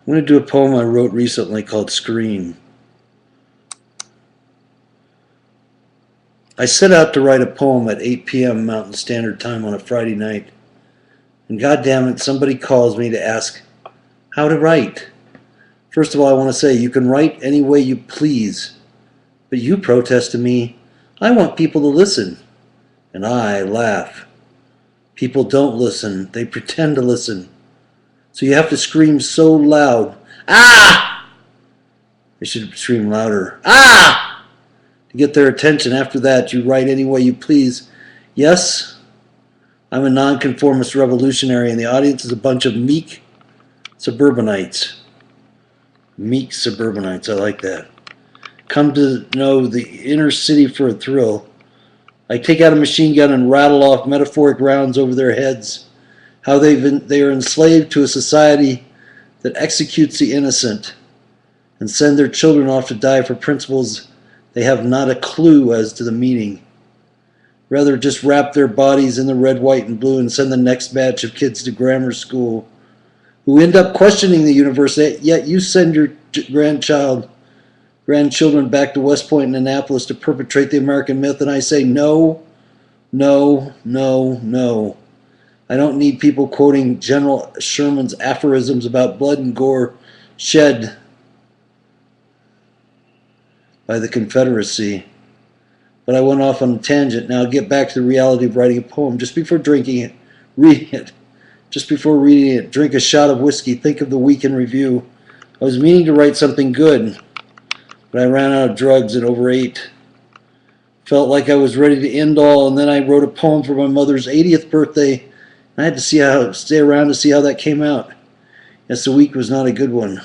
I'm going to do a poem I wrote recently called Scream. I set out to write a poem at 8 p.m. Mountain Standard Time on a Friday night, and goddamn it, somebody calls me to ask how to write. First of all, I want to say you can write any way you please, but you protest to me, I want people to listen, and I laugh. People don't listen, they pretend to listen. So you have to scream so loud, ah! They should scream louder, ah! To get their attention. After that, you write any way you please. Yes, I'm a nonconformist revolutionary, and the audience is a bunch of meek suburbanites. Meek suburbanites, I like that. Come to know the inner city for a thrill. I take out a machine gun and rattle off metaphoric rounds over their heads. How they are enslaved to a society that executes the innocent and send their children off to die for principles they have not a clue as to the meaning. Rather just wrap their bodies in the red, white, and blue and send the next batch of kids to grammar school who end up questioning the universe, yet you send your grandchildren back to West Point and Annapolis to perpetrate the American myth, and I say no, no, no, no. I don't need people quoting General Sherman's aphorisms about blood and gore shed by the Confederacy. But I went off on a tangent. Now I'll get back to the reality of writing a poem. Just before reading it, drink a shot of whiskey, think of the week in review. I was meaning to write something good, but I ran out of drugs and overate. Felt like I was ready to end all, and then I wrote a poem for my mother's 80th birthday. I had to stay around to see how that came out. Yes, the week was not a good one. I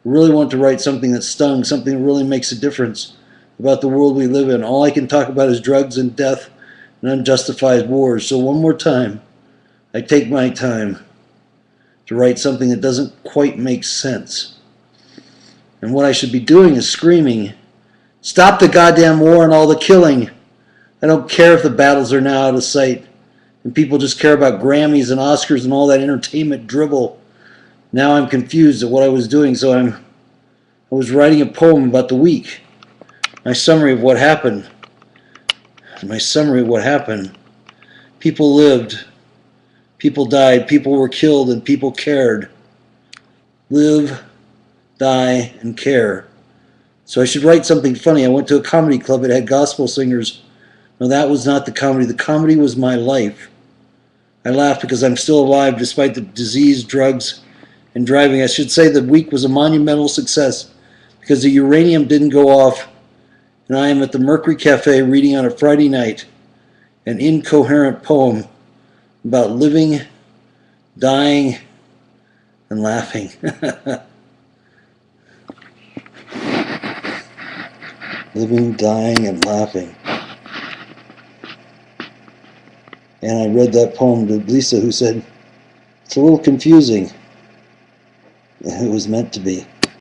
really want to write something that stung, something that really makes a difference about the world we live in. All I can talk about is drugs and death and unjustified wars. So one more time, I take my time to write something that doesn't quite make sense. And what I should be doing is screaming, stop the goddamn war and all the killing. I don't care if the battles are now out of sight and people just care about Grammys and Oscars and all that entertainment drivel. Now I'm confused at what I was doing, so I was writing a poem about the week. My summary of what happened. People lived. People died. People were killed, and people cared. Live, die, and care. So I should write something funny. I went to a comedy club. It had gospel singers. No, that was not the comedy. The comedy was my life. I laughed because I'm still alive despite the disease, drugs, and driving. I should say the week was a monumental success because the uranium didn't go off, and I am at the Mercury Cafe reading on a Friday night an incoherent poem about living, dying, and laughing. Living, dying, and laughing. And I read that poem to Lisa, who said, it's a little confusing. It was meant to be.